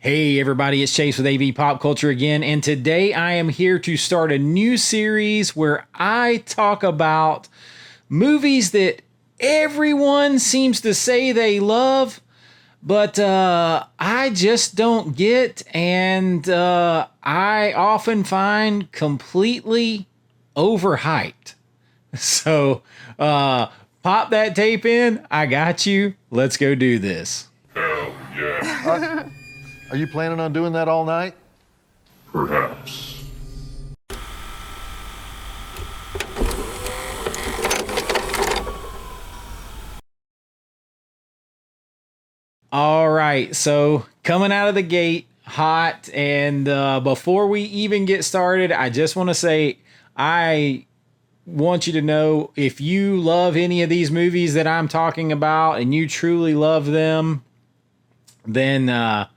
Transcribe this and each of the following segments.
Hey everybody, it's Chase with AV Pop Culture again, and today I am here to start a new series where I talk about movies that everyone seems to say they love, but I just don't get, and I often find completely overhyped. So pop that tape in, I got you, let's go do this. Hell yeah. Are you planning on doing that all night? Perhaps. All right, so coming out of the gate hot, and before we even get started, I just want to say I want you to know, if you love any of these movies that I'm talking about and you truly love them, then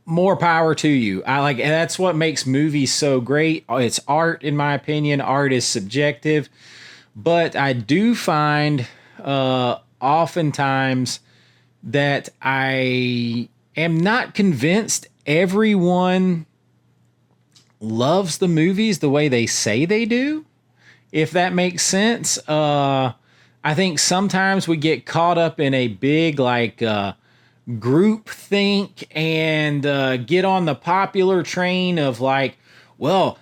more power to you. And that's what makes movies so great. It's art, in my opinion. Art is subjective, but I do find oftentimes that I am not convinced everyone loves the movies the way they say they do, if that makes sense. I think sometimes we get caught up in a big group think and get on the popular train of like, well,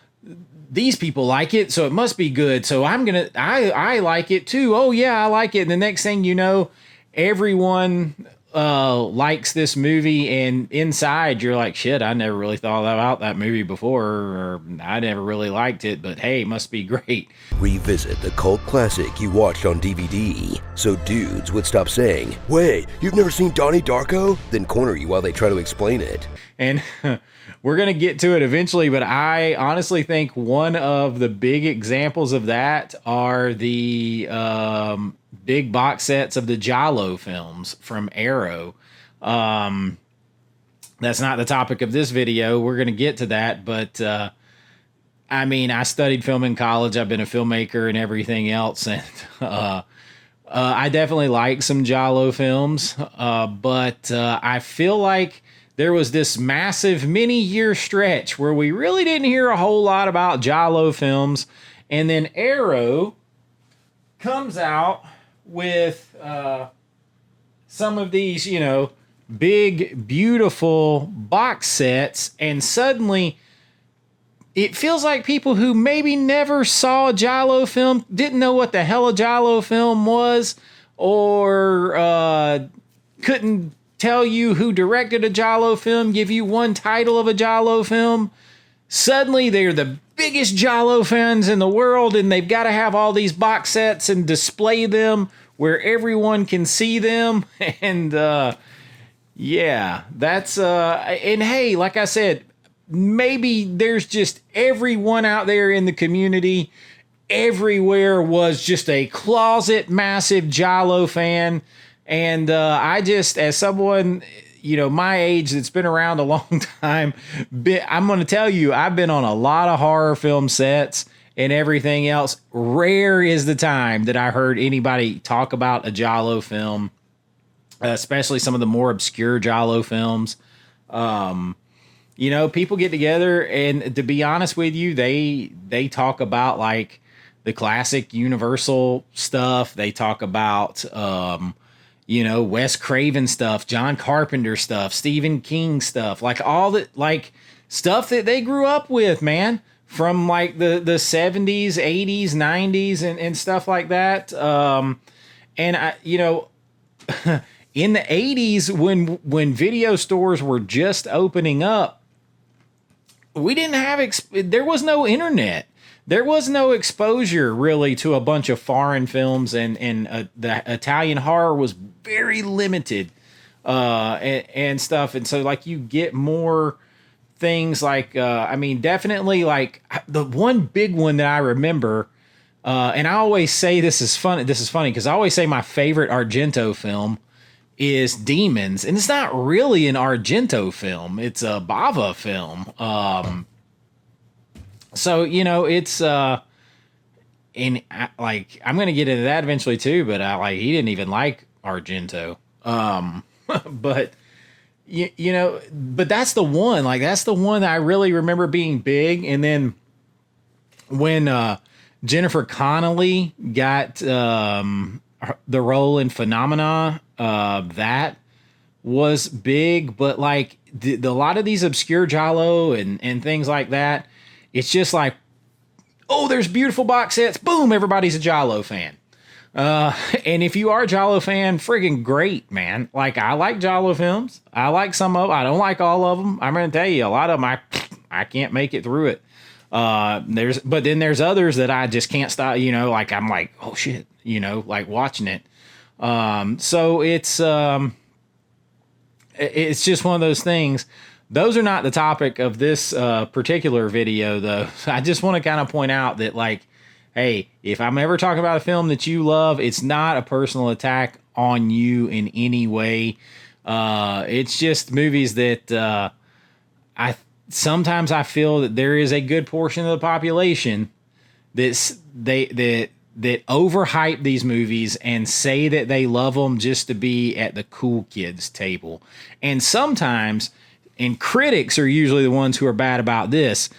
these people like it, so it must be good, so I like it too. Oh yeah, I like it. And the next thing you know, everyone likes this movie, and inside you're like, shit, I never really thought about that movie before, or I never really liked it, but hey, it must be great. Revisit the cult classic you watched on DVD, so dudes would stop saying, "Wait, you've never seen Donnie Darko?" Then corner you while they try to explain it. And we're going to get to it eventually, but I honestly think one of the big examples of that are the big box sets of the Giallo films from Arrow. That's not the topic of this video. We're going to get to that, but I mean, I studied film in college. I've been a filmmaker and everything else, and I definitely like some Giallo films, but I feel like there was this massive many-year stretch where we really didn't hear a whole lot about Giallo films, and then Arrow comes out with some of these, big, beautiful box sets, and suddenly it feels like people who maybe never saw a Giallo film, didn't know what the hell a Giallo film was, or couldn't tell you who directed a Giallo film, give you one title of a Giallo film. Suddenly they're the biggest Giallo fans in the world, and they've got to have all these box sets and display them where everyone can see them. And yeah, that's and hey, like I said, maybe there's just everyone out there in the community everywhere was just a closet massive Giallo fan. And I just, as someone, my age that's been around a long time, I'm going to tell you, I've been on a lot of horror film sets and everything else. Rare is the time that I heard anybody talk about a Giallo film, especially some of the more obscure Giallo films. People get together, and to be honest with you, they talk about like the classic Universal stuff. They talk about Wes Craven stuff, John Carpenter stuff, Stephen King stuff, like all that, like stuff that they grew up with, man, from like the 70s, 80s, 90s, and stuff like that. And I, in the 80s, when video stores were just opening up, we didn't have, there was no internet. There was no exposure really to a bunch of foreign films, and the Italian horror was very limited and stuff. And so like you get more things like, definitely like the one big one that I remember, and I always say this is funny because I always say my favorite Argento film is Demons, and it's not really an Argento film. It's a Bava film. So, it's, and I'm going to get into that eventually too, but he didn't even like Argento. But you know, but that's the one. Like that's the one that I really remember being big. And then when Jennifer Connelly got the role in Phenomena, that was big. But like a lot of these obscure giallo and things like that, it's just like, oh, there's beautiful box sets. Boom, everybody's a giallo fan. And if you are a giallo fan, friggin' great, man. Like I like giallo films. I like some of them. I don't like all of them. I'm gonna tell you, a lot of them I can't make it through it. But then there's others that I just can't stop. You know, like I'm like, oh shit, you know, like watching it. So it's just one of those things. Those are not the topic of this particular video, though. I just want to kind of point out that, like, hey, if I'm ever talking about a film that you love, it's not a personal attack on you in any way. It's just movies that sometimes I feel that there is a good portion of the population that overhype these movies and say that they love them just to be at the cool kids table. And sometimes, and critics are usually the ones who are bad about this,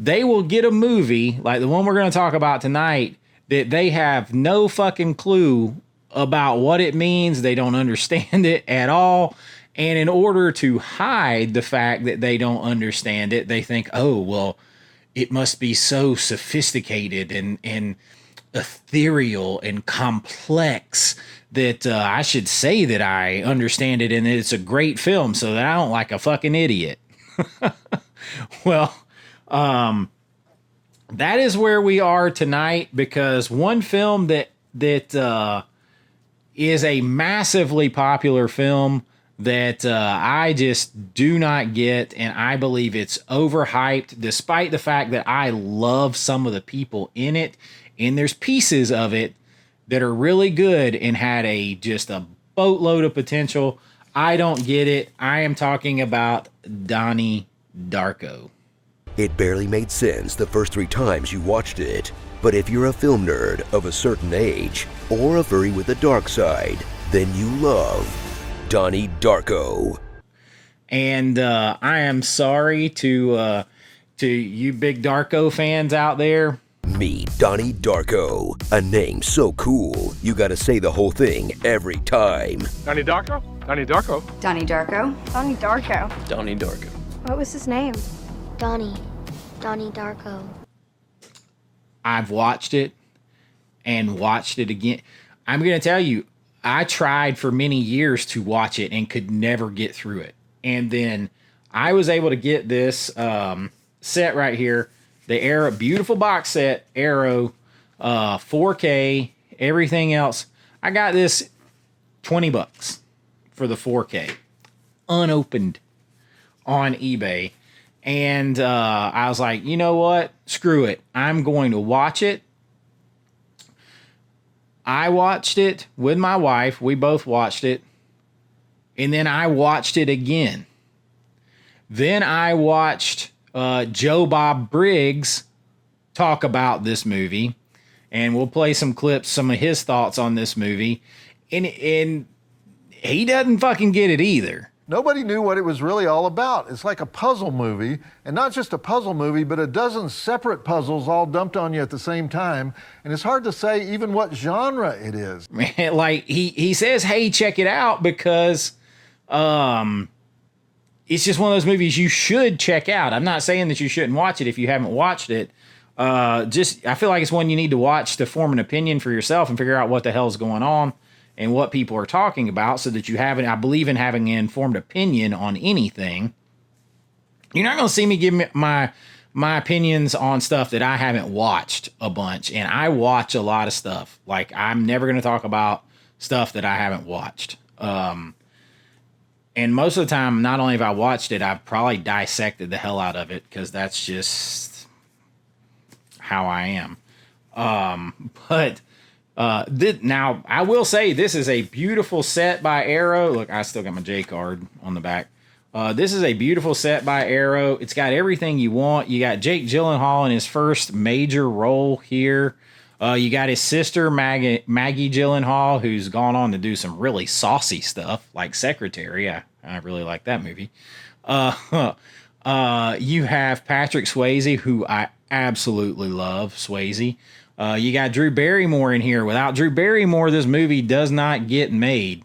they will get a movie like the one we're going to talk about tonight that they have no fucking clue about what it means. They don't understand it at all. And in order to hide the fact that they don't understand it, they think, oh, well, it must be so sophisticated and ethereal and complex that I should say that I understand it and that it's a great film so that I don't like a fucking idiot. Well, that is where we are tonight, because one film that is a massively popular film that I just do not get, and I believe it's overhyped, despite the fact that I love some of the people in it, and there's pieces of it that are really good and had just a boatload of potential. I don't get it. I am talking about Donnie Darko. It barely made sense the first 3 times you watched it, but if you're a film nerd of a certain age or a furry with a dark side, then you love Donnie Darko. And I am sorry to you big Darko fans out there. Meet Donnie Darko, a name so cool you gotta say the whole thing every time. Donnie Darko? Donnie Darko? Donnie Darko? Donnie Darko. Donnie Darko. What was his name? Donnie Darko. I've watched it and watched it again. I'm going to tell you, I tried for many years to watch it and could never get through it. And then I was able to get this set right here, the Arrow, beautiful box set, Arrow, 4K, everything else. I got this $20 for the 4K, unopened on eBay. And I was like, you know what? Screw it. I'm going to watch it. I watched it with my wife. We both watched it. And then I watched it again. Then I watched Joe Bob Briggs talk about this movie. And we'll play some clips, some of his thoughts on this movie. And he doesn't fucking get it either. Nobody knew what it was really all about. It's like a puzzle movie, and not just a puzzle movie, but a dozen separate puzzles all dumped on you at the same time. And it's hard to say even what genre it is. Man, like he says, hey, check it out, because it's just one of those movies you should check out. I'm not saying that you shouldn't watch it if you haven't watched it. I feel like it's one you need to watch to form an opinion for yourself and figure out what the hell's going on and what people are talking about, so that you have I believe in having an informed opinion on anything. You're not going to see me give my opinions on stuff that I haven't watched a bunch, and I watch a lot of stuff. Like, I'm never going to talk about stuff that I haven't watched. And most of the time, not only have I watched it, I've probably dissected the hell out of it, because that's just how I am. Now, I will say this is a beautiful set by Arrow. Look, I still got my J card on the back. This is a beautiful set by Arrow. It's got everything you want. You got Jake Gyllenhaal in his first major role here. You got his sister, Maggie Gyllenhaal, who's gone on to do some really saucy stuff, like Secretary. I really like that movie. You have Patrick Swayze, who I absolutely love. Swayze. You got Drew Barrymore in here. Without Drew Barrymore, this movie does not get made.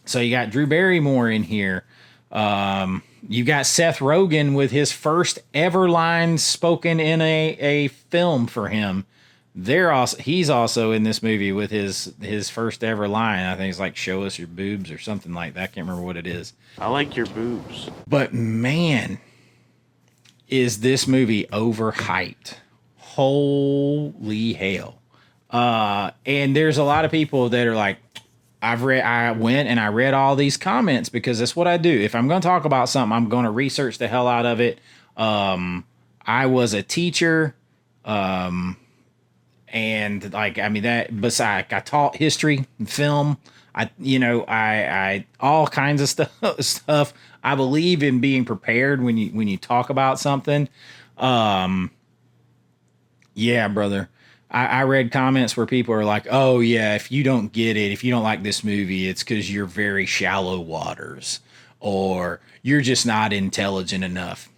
So you got Drew Barrymore in here. You got Seth Rogen with his first ever line spoken in a film for him. He's also in this movie with his first ever line. I think it's like "Show us your boobs" or something like that. I can't remember what it is. I like your boobs. But man, is this movie overhyped. Holy hell. And there's a lot of people that are like, I went and I read all these comments because that's what I do. If I'm going to talk about something, I'm going to research the hell out of it. I was a teacher. And like, I mean, I taught history and film. I all kinds of stuff. I believe in being prepared when you talk about something. Yeah, brother. I read comments where people are like, oh yeah, if you don't get it, if you don't like this movie, it's because you're very shallow waters or you're just not intelligent enough.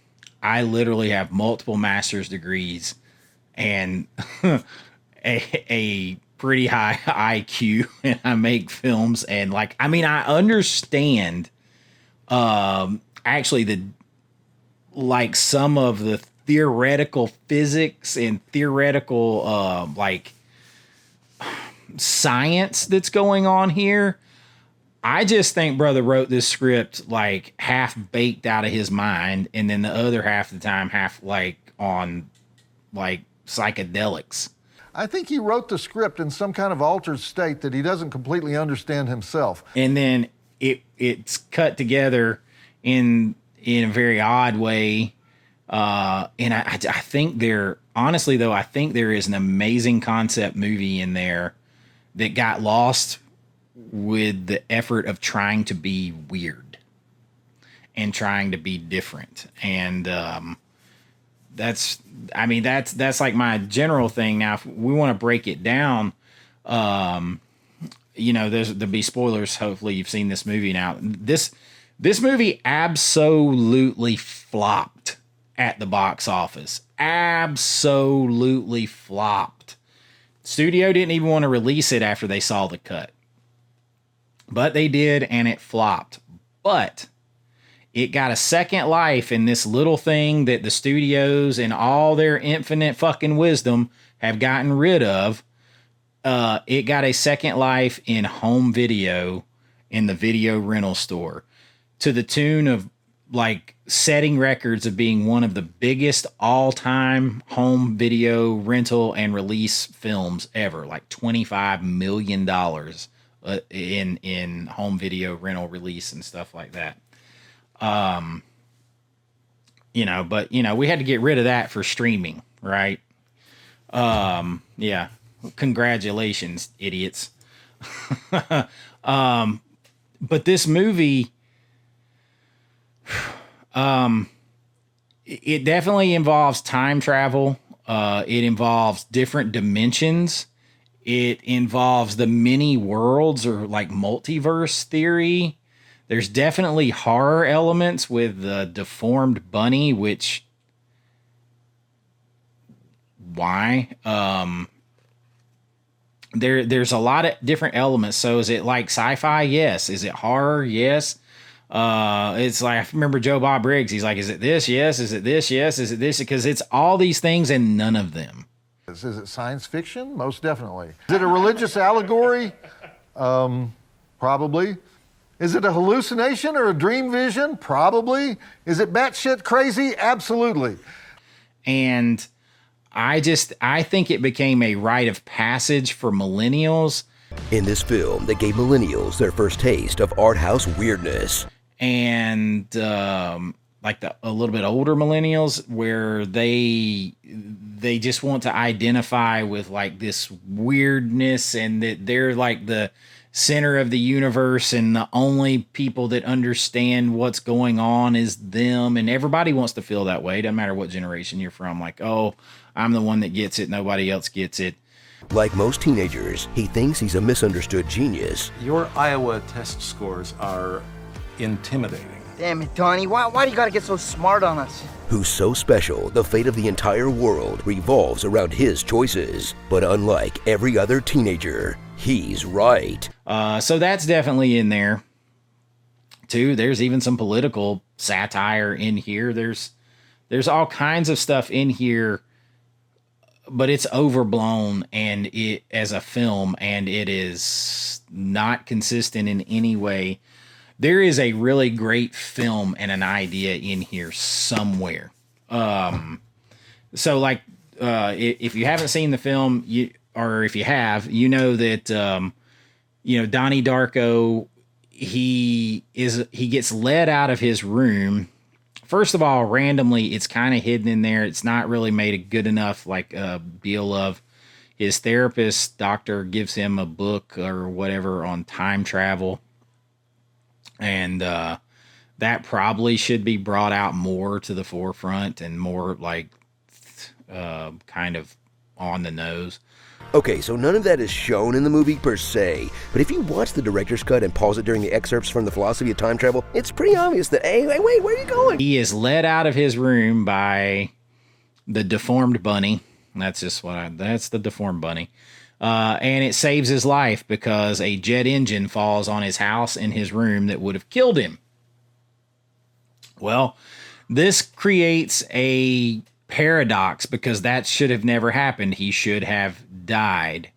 I literally have multiple master's degrees and a pretty high IQ, and I make films. And like, I mean, I understand actually some of the theoretical physics and theoretical like science that's going on here. I just think brother wrote this script like half baked out of his mind, and then the other half of the time half like on like psychedelics. I think he wrote the script in some kind of altered state that he doesn't completely understand himself. And then it's cut together in a very odd way. And I think honestly though, I think there is an amazing concept movie in there that got lost with the effort of trying to be weird and trying to be different. And, that's like my general thing. Now, if we want to break it down, there'll be spoilers. Hopefully you've seen this movie now. This movie absolutely flopped at the box office. Absolutely flopped. Studio didn't even want to release it after they saw the cut. But they did, and it flopped. But it got a second life in this little thing that the studios and all their infinite fucking wisdom have gotten rid of. It got a second life in home video in the video rental store to the tune of like setting records of being one of the biggest all-time home video rental and release films ever, like $25 million in home video rental release and stuff like that. But we had to get rid of that for streaming, right? Yeah. Congratulations, idiots. But this movie, it definitely involves time travel. It involves different dimensions. It involves the many worlds or like multiverse theory. There's definitely horror elements with the deformed bunny, which why? There's a lot of different elements. So is it like sci-fi? Yes. Is it horror? Yes. It's like, I remember Joe Bob Briggs. He's like, is it this? Yes. Is it this? Yes. Is it this? Because it's all these things and none of them. Is it science fiction? Most definitely. Is it a religious allegory? Probably. Is it a hallucination or a dream vision? Probably. Is it batshit crazy? Absolutely. And I think it became a rite of passage for millennials. In this film that gave millennials their first taste of art house weirdness. And like a little bit older millennials, where they just want to identify with like this weirdness, and that they're like the center of the universe, and the only people that understand what's going on is them. And everybody wants to feel that way. Doesn't matter what generation you're from. Like, oh, I'm the one that gets it. Nobody else gets it. Like most teenagers, he thinks he's a misunderstood genius. Your Iowa test scores are intimidating. Damn it, Donnie. Why do you gotta get so smart on us? Who's so special, the fate of the entire world revolves around his choices. But unlike every other teenager, he's right. So that's definitely in there, too. There's even some political satire in here. There's all kinds of stuff in here, but it's overblown and it as a film, and it is not consistent in any way. There is a really great film and an idea in here somewhere. So like, if you haven't seen the film, or if you have, you know that, Donnie Darko, he gets led out of his room. First of all, randomly, it's kind of hidden in there. It's not really made a good enough, deal of. His therapist, doctor, gives him a book or whatever on time travel. And that probably should be brought out more to the forefront and more kind of on the nose. Okay, so none of that is shown in the movie per se, but if you watch the director's cut and pause it during the excerpts from the philosophy of time travel, it's pretty obvious that, hey, wait, where are you going? He is led out of his room by the deformed bunny. That's the deformed bunny. And it saves his life because a jet engine falls on his house in his room that would have killed him. Well, this creates a paradox because that should have never happened. He should have died.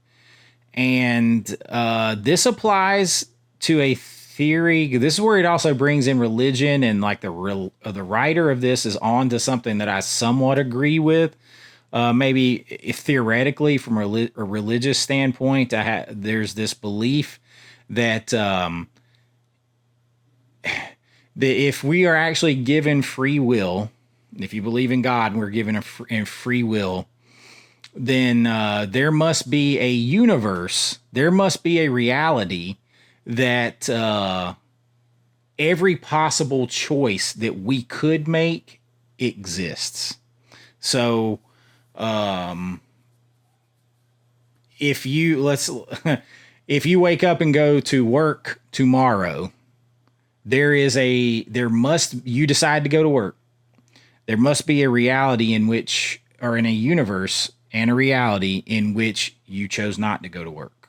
And this applies to a theory. This is where it also brings in religion, and the writer of this is on to something that I somewhat agree with. Maybe if theoretically from a religious standpoint, there's this belief that if we are actually given free will, if you believe in God and we're given in free will, then there must be a universe, there must be a reality that every possible choice that we could make exists. So if you wake up and go to work tomorrow, you decide to go to work. There must be a reality in a universe and a reality in which you chose not to go to work.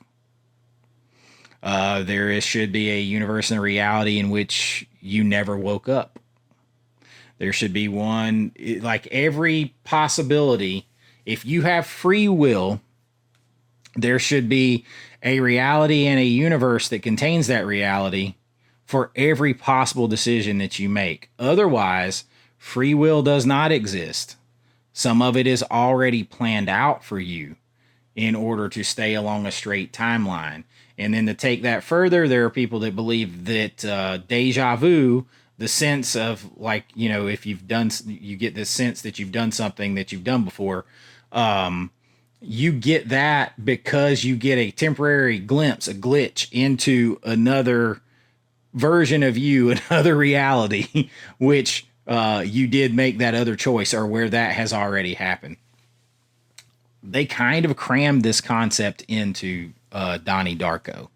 Should be a universe and a reality in which you never woke up. There should be one, like every possibility. If you have free will, there should be a reality and a universe that contains that reality for every possible decision that you make. Otherwise, free will does not exist. Some of it is already planned out for you in order to stay along a straight timeline. And then to take that further, there are people that believe that deja vu, the sense of if you get this sense that you've done something that you've done before. You get that because you get a temporary glimpse, a glitch into another version of you, another reality, which you did make that other choice or where that has already happened. They kind of crammed this concept into Donnie Darko.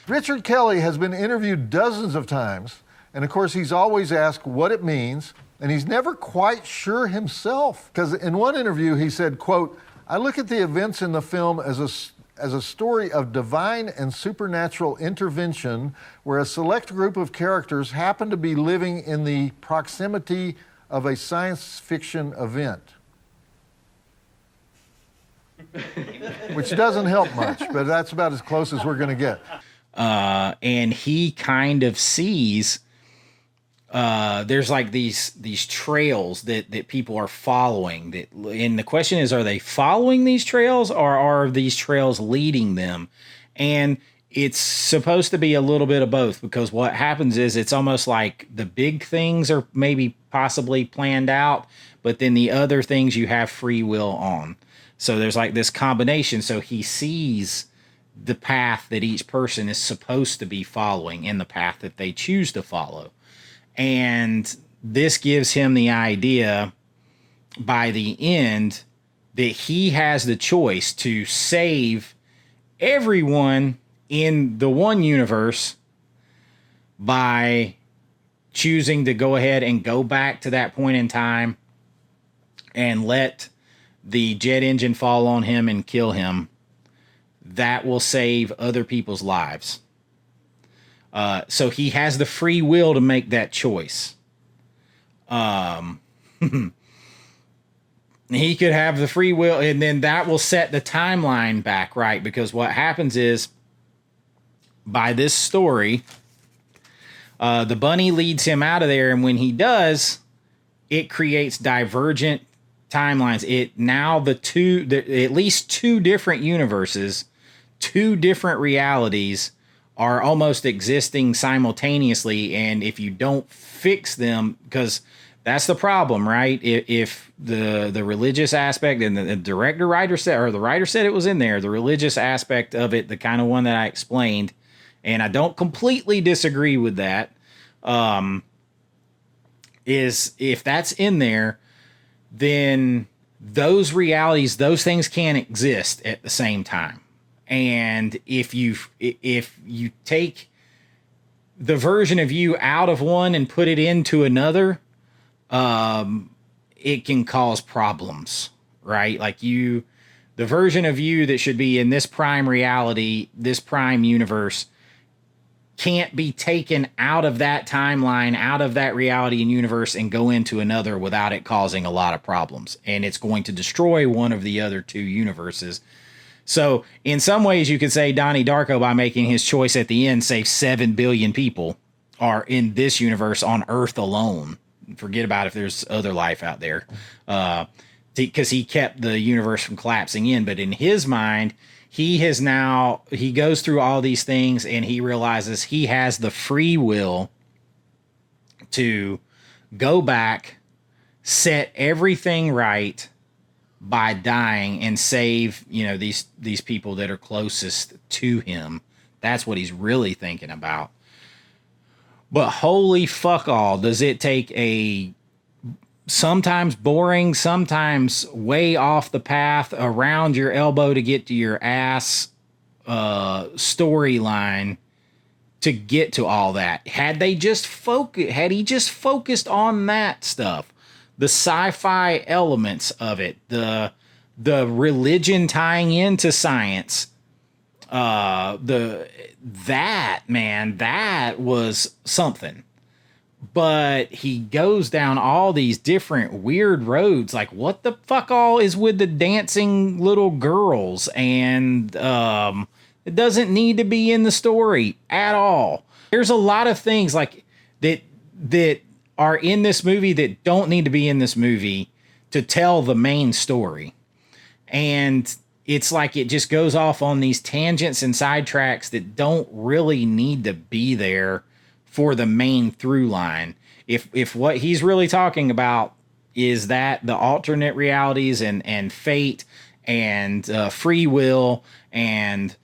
Richard Kelly has been interviewed dozens of times, and of course he's always asked what it means, and he's never quite sure himself. Because in one interview he said, quote, "I look at the events in the film as a story of divine and supernatural intervention where a select group of characters happen to be living in the proximity of a science fiction event." Which doesn't help much, but that's about as close as we're going to get. And he kind of sees there's like these trails that people are following. And the question is, are they following these trails or are these trails leading them? And it's supposed to be a little bit of both, because what happens is it's almost like the big things are maybe possibly planned out, but then the other things you have free will on. So there's like this combination. So he sees the path that each person is supposed to be following and the path that they choose to follow. And this gives him the idea by the end that he has the choice to save everyone in the one universe by choosing to go ahead and go back to that point in time and let the jet engine fall on him and kill him, that will save other people's lives. So he has the free will to make that choice. He could have the free will, and then that will set the timeline back right, because what happens is, by this story, the bunny leads him out of there, and when he does, it creates divergent timelines. At least two different universes, two different realities are almost existing simultaneously, and if you don't fix them, because that's the problem, right? If the religious aspect, and the writer said it was in there, the religious aspect of it, the kind of one that I explained, and I don't completely disagree with that, is if that's in there, then those realities, those things can't exist at the same time. And if you take the version of you out of one and put it into another, it can cause problems, right? Like the version of you that should be in this prime reality, this prime universe, can't be taken out of that timeline, out of that reality and universe, and go into another without it causing a lot of problems. And it's going to destroy one of the other two universes. So in some ways you could say Donnie Darko, by making his choice at the end, saved 7 billion people are in this universe on Earth alone. Forget about if there's other life out there, because he kept the universe from collapsing in. But in his mind, he goes through all these things, and he realizes he has the free will to go back, set everything right by dying, and save, these people that are closest to him. That's what he's really thinking about. But holy fuck all, does it take a sometimes boring, sometimes way off the path, around your elbow to get to your ass storyline to get to all that. Had he just focused on that stuff, the sci-fi elements of it, the religion tying into science, that was something. But he goes down all these different weird roads. Like, what the fuck all is with the dancing little girls? And it doesn't need to be in the story at all. There's a lot of things like that are in this movie that don't need to be in this movie to tell the main story. And it's like it just goes off on these tangents and sidetracks that don't really need to be there for the main through line. If what he's really talking about is that the alternate realities and fate and free will and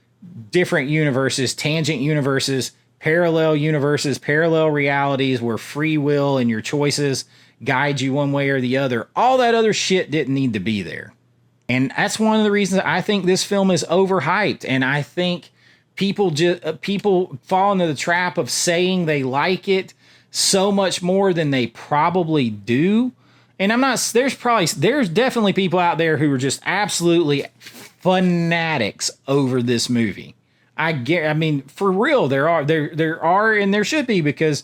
different universes, tangent universes, parallel realities where free will and your choices guide you one way or the other, all that other shit didn't need to be there. And that's one of the reasons I think this film is overhyped. And I think people fall into the trap of saying they like it so much more than they probably do. And there's definitely people out there who are just absolutely fanatics over this movie. I mean, for real, there are, and there should be, because,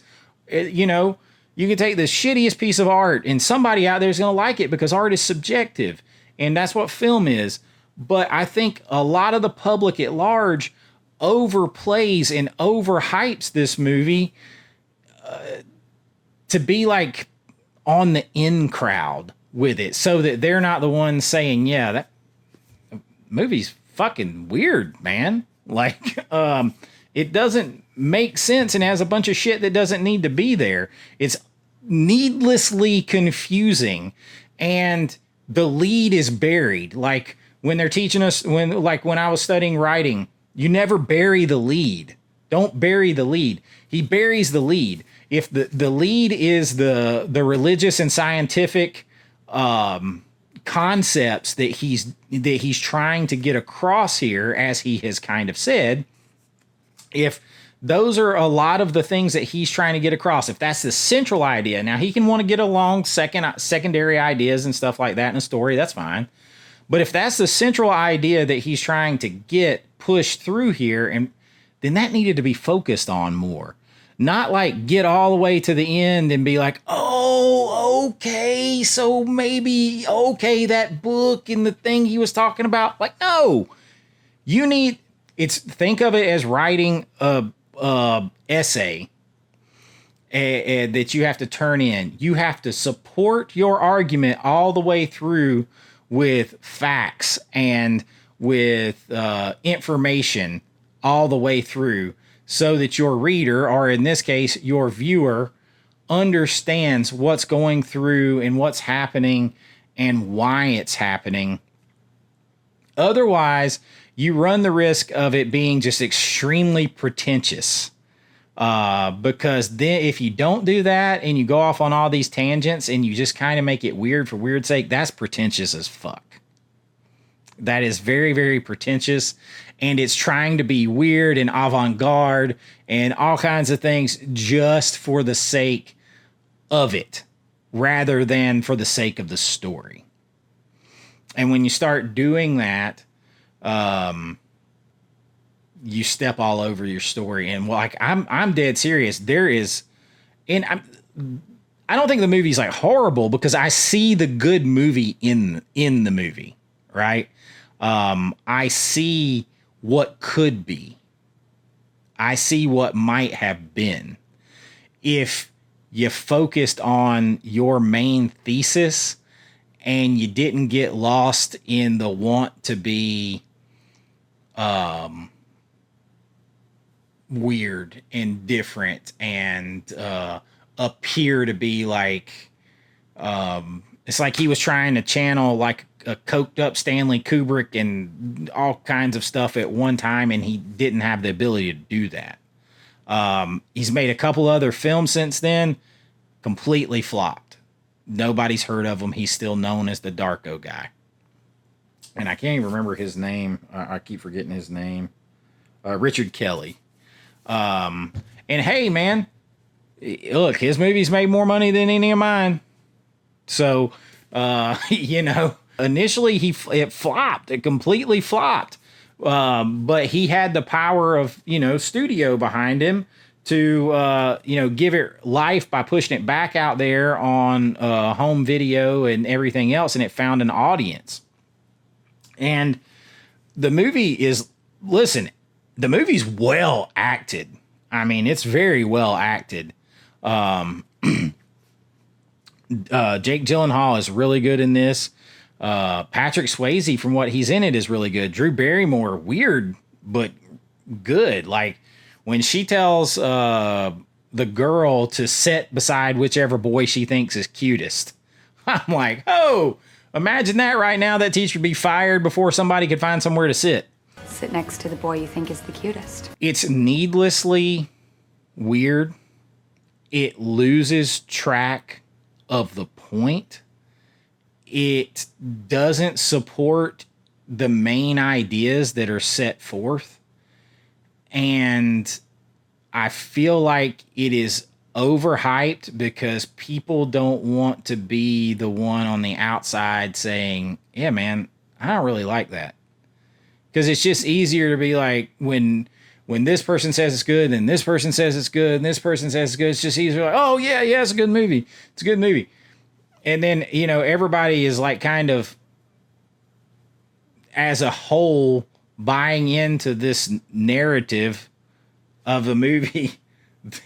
you can take the shittiest piece of art and somebody out there is going to like it, because art is subjective. And that's what film is. But I think a lot of the public at large overplays and overhypes this movie to be like on the in crowd with it, so that they're not the ones saying, yeah, that movie's fucking weird, man. Like, it doesn't make sense and has a bunch of shit that doesn't need to be there. It's needlessly confusing, and the lead is buried. Like when they're teaching us, when I was studying writing, you never bury the lead. Don't bury the lead. He buries the lead. If the lead is the religious and scientific concepts that he's trying to get across here, as he has kind of said, if those are a lot of the things that he's trying to get across, if that's the central idea, now he can want to get along secondary ideas and stuff like that in a story, that's fine. But if that's the central idea that he's trying to get pushed through here, and then that needed to be focused on more. Not like get all the way to the end and be like, oh, okay, so maybe, okay, that book and the thing he was talking about. Like, no, think of it as writing a essay that you have to turn in. You have to support your argument all the way through with facts and with information all the way through, so that your reader, or in this case, your viewer, understands what's going through and what's happening and why it's happening. Otherwise, you run the risk of it being just extremely pretentious. Because then if you don't do that and you go off on all these tangents and you just kind of make it weird for weird's sake, that's pretentious as fuck. That is very, very pretentious, and it's trying to be weird and avant-garde and all kinds of things just for the sake of it, rather than for the sake of the story. And when you start doing that, you step all over your story. And like, I'm dead serious. There is, and I don't think the movie's like horrible, because I see the good movie in the movie, right? I see what could be. I see what might have been if you focused on your main thesis and you didn't get lost in the want to be weird and different and appear to be like, it's like he was trying to channel like a coked up Stanley Kubrick and all kinds of stuff at one time, and he didn't have the ability to do that. He's made a couple other films since then, completely flopped. Nobody's heard of him. He's still known as the Darko guy. And I can't even remember his name. I keep forgetting his name. Richard Kelly. And hey, man, look, his movies made more money than any of mine. So, initially it flopped. It completely flopped. But he had the power of, studio behind him to, give it life by pushing it back out there on home video and everything else. And it found an audience. And the movie is, the movie's well acted. I mean, it's very well acted. Jake Gyllenhaal is really good in this. Patrick Swayze, from what he's in it, is really good. Drew Barrymore, weird, but good. Like when she tells the girl to sit beside whichever boy she thinks is cutest, I'm like, oh, imagine that right now. That teacher would be fired before somebody could find somewhere to sit. Sit next to the boy you think is the cutest. It's needlessly weird. It loses track of the point. It doesn't support the main ideas that are set forth. And I feel like it is overhyped because people don't want to be the one on the outside saying, yeah, man, I don't really like that. Because it's just easier to be like, when this person says it's good, and this person says it's good, and this person says it's good, it's just easier like, oh, yeah, it's a good movie. It's a good movie. And then, everybody is like kind of, as a whole, buying into this narrative of a movie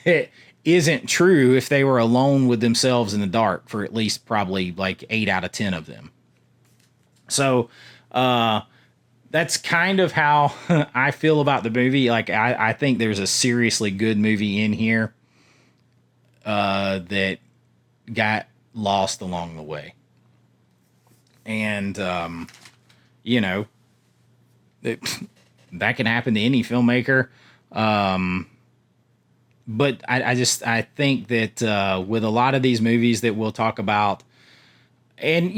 that isn't true if they were alone with themselves in the dark for at least probably like 8 out of 10 of them. So, that's kind of how I feel about the movie. Like, I think there's a seriously good movie in here that got lost along the way. And, that can happen to any filmmaker. But I think that with a lot of these movies that we'll talk about, and,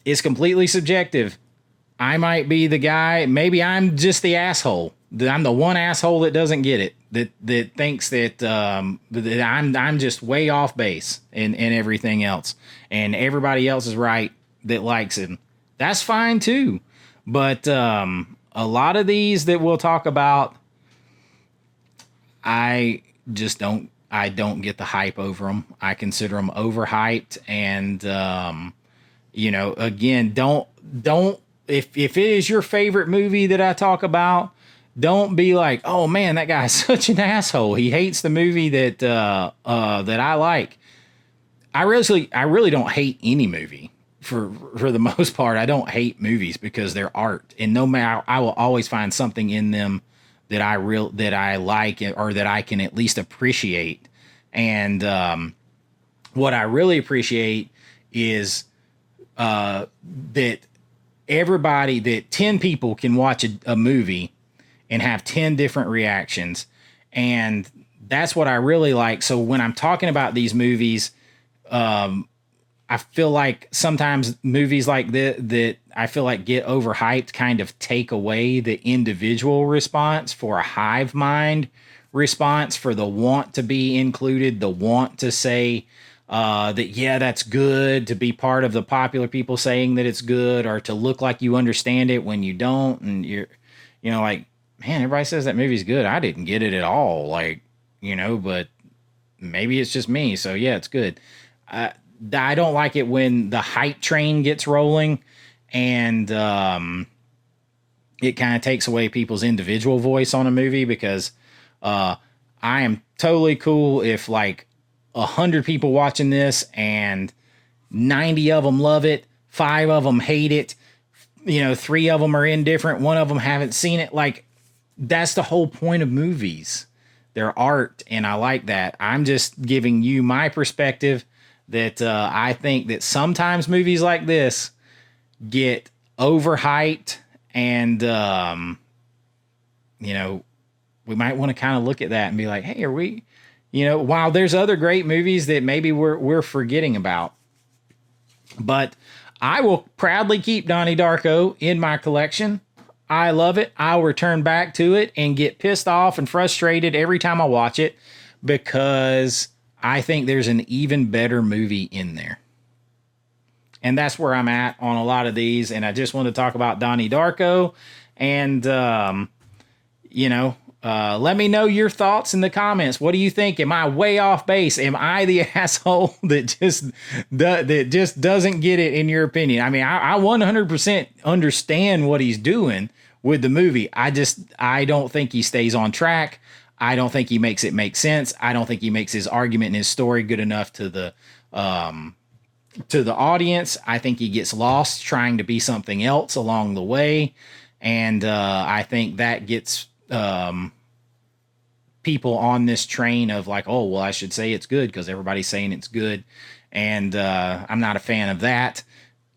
It's completely subjective. I might be the guy. Maybe I'm just the asshole. I'm the one asshole that doesn't get it. That thinks that I'm just way off base and everything else, and everybody else is right that likes it. That's fine too. But a lot of these that we'll talk about, I don't get the hype over them. I consider them overhyped, and again, don't if it is your favorite movie that I talk about, don't be like, oh man, that guy's such an asshole. He hates the movie that that I like. I really don't hate any movie for the most part. I don't hate movies because they're art, and no matter, I will always find something in them that I like, or that I can at least appreciate. And what I really appreciate is that 10 people can watch a movie and have 10 different reactions. And that's what I really like. So when I'm talking about these movies, I feel like sometimes movies like that I feel like get overhyped kind of take away the individual response for a hive mind response, for the want to be included, the want to say that, yeah, that's good, to be part of the popular people saying that it's good, or to look like you understand it when you don't. And you're, like, man, everybody says that movie's good. I didn't get it at all. Like, but maybe it's just me. So yeah, it's good. I don't like it when the hype train gets rolling, and it kind of takes away people's individual voice on a movie, because I am totally cool if like 100 people watching this and 90 of them love it, 5 of them hate it, 3 of them are indifferent, 1 of them haven't seen it. Like, that's the whole point of movies. They're art, and I like that. I'm just giving you my perspective that I think that sometimes movies like this get overhyped, and we might want to kind of look at that and be like, hey, are we, while there's other great movies that maybe we're forgetting about. But I will proudly keep Donnie Darko in my collection. I love it. I'll return back to it and get pissed off and frustrated every time I watch it, because I think there's an even better movie in there. And that's where I'm at on a lot of these. And I just want to talk about Donnie Darko. And, let me know your thoughts in the comments. What do you think? Am I way off base? Am I the asshole that just doesn't get it, in your opinion? I mean, I 100% understand what he's doing with the movie. I don't think he stays on track. I don't think he makes it make sense. I don't think he makes his argument and his story good enough to the audience. I think he gets lost trying to be something else along the way. And I think that gets people on this train of like, oh, well, I should say it's good because everybody's saying it's good. And I'm not a fan of that.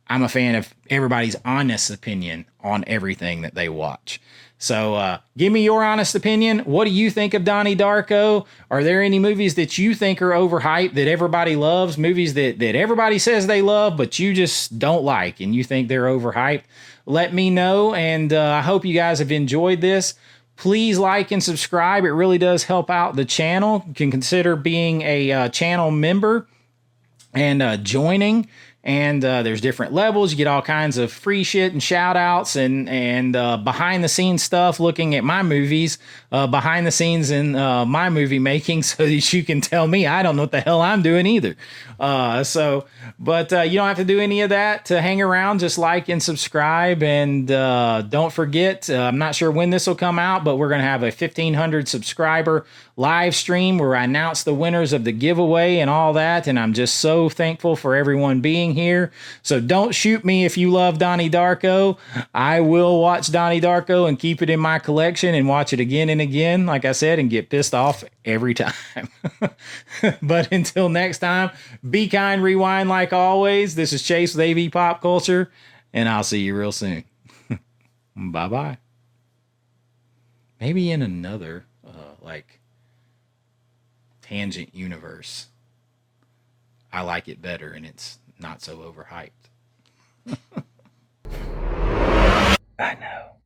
I'm a fan of everybody's honest opinion on everything that they watch. So give me your honest opinion. What do you think of Donnie Darko? Are there any movies that you think are overhyped that everybody loves? Movies that everybody says they love, but you just don't like and you think they're overhyped? Let me know. And I hope you guys have enjoyed this. Please like and subscribe. It really does help out the channel. You can consider being a channel member and joining. And there's different levels. You get all kinds of free shit and shout outs and behind the scenes stuff, looking at my movies, behind the scenes in my movie making, so that you can tell me I don't know what the hell I'm doing either. But you don't have to do any of that to hang around. Just like and subscribe. And don't forget, I'm not sure when this will come out, but we're going to have a 1,500 subscriber live stream where I announce the winners of the giveaway and all that. And I'm just so thankful for everyone being here. So don't shoot me if you love Donnie Darko. I will watch Donnie Darko and keep it in my collection and watch it again and again, like I said, and get pissed off every time. But until next time, be kind, rewind like always. This is Chase with AV Pop Culture, and I'll see you real soon. Bye-bye. Maybe in another, tangent universe, I like it better and it's not so overhyped. I know.